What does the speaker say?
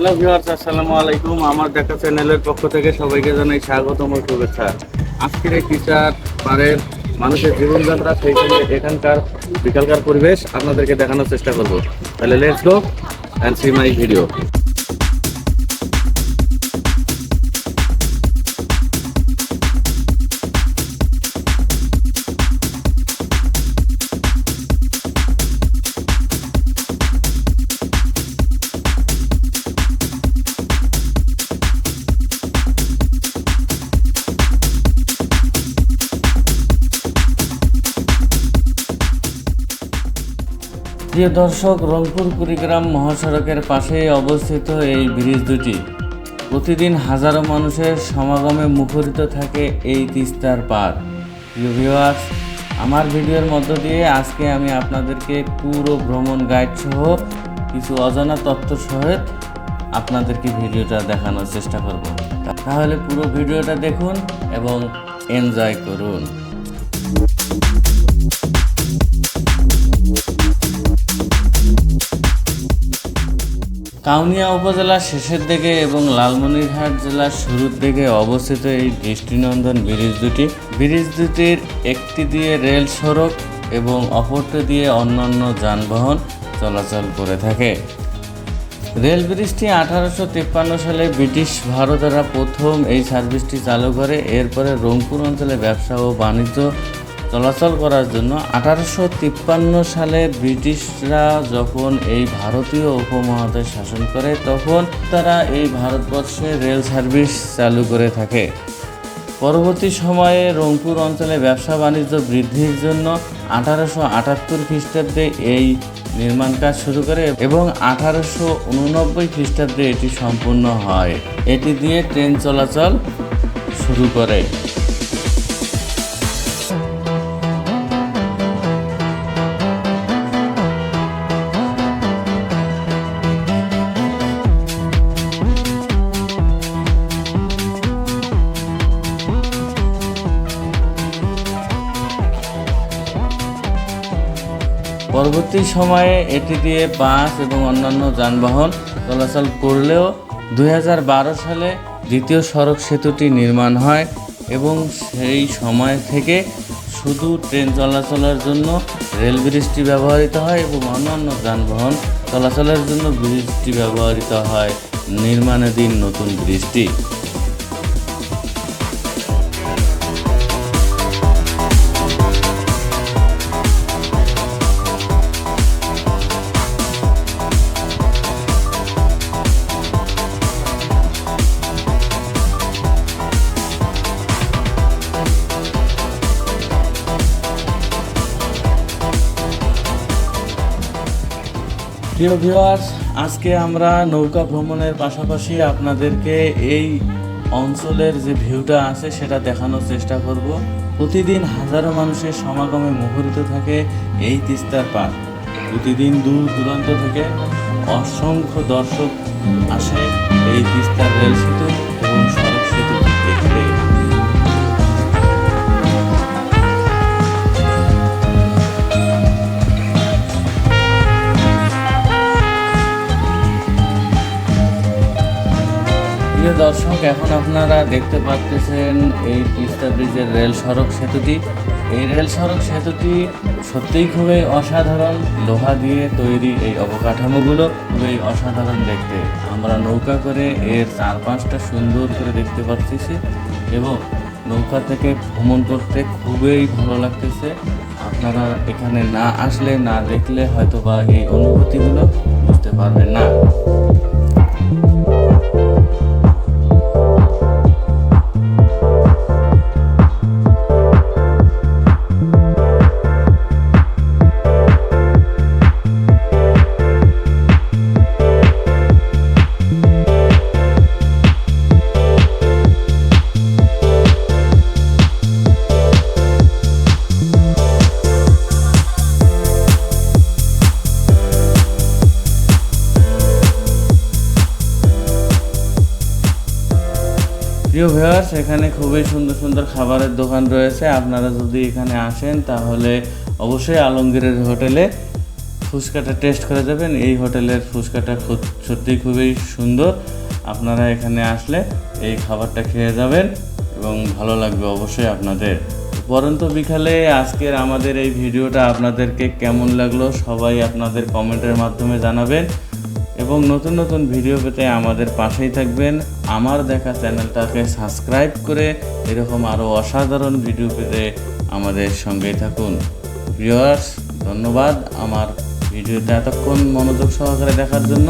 Hello viewers, আসসালামু আলাইকুম। আমার দেখা চ্যানেলের পক্ষ থেকে সবাইকে জানাই স্বাগতম ও শুভেচ্ছা। আজকের এই টিচার পাড়ের মানুষের জীবনযাত্রা, সেই সঙ্গে এখানকার বিকালকার পরিবেশ আপনাদেরকে দেখানোর চেষ্টা করব। তাহলে let's go and see my video. প্রিয় দর্শক, রংপুর কুড়িগ্রাম মহাসড়কের পাশেই অবস্থিত এই ব্রিজ দুটি প্রতিদিন হাজারো মানুষের সমাগমে মুখরিত থাকে এই তিস্তার পার। প্রিয় ভিউয়ার্স, আমার ভিডিওর মধ্য দিয়ে আজকে আমি আপনাদেরকে পুরো ভ্রমণ গাইড সহ কিছু অজানা তথ্য সহিত আপনাদেরকে ভিডিওটা দেখানোর চেষ্টা করব। তাহলে পুরো ভিডিওটা দেখুন এবং এনজয় করুন। কাউনিয়া উপজেলার শেষের দিকে এবং লালমনিরহাট জেলার শুরুর দিকে অবস্থিত এই দৃষ্টিনন্দন ব্রিজ দুটির একটি দিয়ে রেল সড়ক এবং অপরটি দিয়ে অন্যান্য যানবাহন চলাচল করে থাকে। রেল ব্রিজটি 1853 সালে ব্রিটিশ ভারতীয়রা প্রথম এই সার্ভিসটি চালু করে। এরপরে রংপুর অঞ্চলে ব্যবসা ও বাণিজ্য চলাচল করার জন্য 1853 সালে ব্রিটিশরা যখন এই ভারতীয় উপমহাদেশ শাসন করে, তখন তারা এই ভারতবর্ষে রেল সার্ভিস চালু করে থাকে। পরবর্তী সময়ে রংপুর অঞ্চলে ব্যবসা বাণিজ্য বৃদ্ধির জন্য 1878 খ্রিস্টাব্দে এই নির্মাণ কাজ শুরু করে এবং 1889 খ্রিস্টাব্দে এটি সম্পূর্ণ হয়। এটি দিয়ে ট্রেন চলাচল শুরু করে। পরবর্তী সময়ে এটি দিয়ে বাস এবং অন্যান্য যানবাহন চলাচল করলেও 2012 সালে দ্বিতীয় সড়ক সেতুটি নির্মাণ হয় এবং সেই সময় থেকে শুধু ট্রেন চলাচলের জন্য রেল ব্রিজটি ব্যবহৃত হয় এবং অন্যান্য যানবাহন চলাচলের জন্য ব্রিজটি ব্যবহৃত হয় নির্মাণাধীন নতুন ব্রিজটি। প্রিয় ভিউয়ার্স, আজকে আমরা নৌকা ভ্রমণের পাশাপাশি আপনাদেরকে এই অঞ্চলের যে ভিউটা আছে সেটা দেখানোর চেষ্টা করব। প্রতিদিন হাজারো মানুষের সমাগমে মুখরিত থাকে এই তিস্তার পার। প্রতিদিন দূর দূরান্ত থেকে অসংখ্য দর্শক আসে এই তিস্তার রেল সেতু এবং সড়ক সেতু দেখতে। প্রিয় দর্শক, এখন আপনারা দেখতে পাচ্ছেন এই তিস্তা ব্রিজের রেল সড়ক সেতুটি। এই রেল সড়ক সেতুটি সত্যিই খুবই অসাধারণ। লোহা দিয়ে তৈরি এই অবকাঠামোগুলো খুবই অসাধারণ দেখতে। আমরা নৌকা করে এর চারপাশটা সুন্দর করে দেখতে পাচ্ছি এবং নৌকা থেকে ভ্রমণ করতে খুবই ভালো লাগতেছে। আপনারা এখানে না আসলে, না দেখলে হয়তো বা এই অনুভূতিগুলো বুঝতে পারবেন না। প্রিয় ভিউয়ার্স, এখানে খুবই সুন্দর সুন্দর খাবারের দোকান রয়েছে। আপনারা যদি এখানে আসেন তাহলে অবশ্যই আলমগীরের হোটেলে ফুচকাটা টেস্ট করে যাবেন। এই হোটেলের ফুচকাটা সত্যিই খুবই সুন্দর। আপনারা এখানে আসলে এই খাবারটা খেয়ে যাবেন এবং ভালো লাগবে অবশ্যই আপনাদের। পরন্ত বিকালে আজকের আমাদের এই ভিডিওটা আপনাদেরকে কেমন লাগলো সবাই আপনাদের কমেন্টের মাধ্যমে জানাবেন এবং নতুন নতুন ভিডিও পেতে আমাদের পাশেই থাকবেন। আমার দেখা চ্যানেলটাকে সাবস্ক্রাইব করে এরকম আরও অসাধারণ ভিডিও পেতে আমাদের সঙ্গেই থাকুন। ভিউয়ার্স, ধন্যবাদ আমার ভিডিওটা এতক্ষণ মনোযোগ সহকারে দেখার জন্য।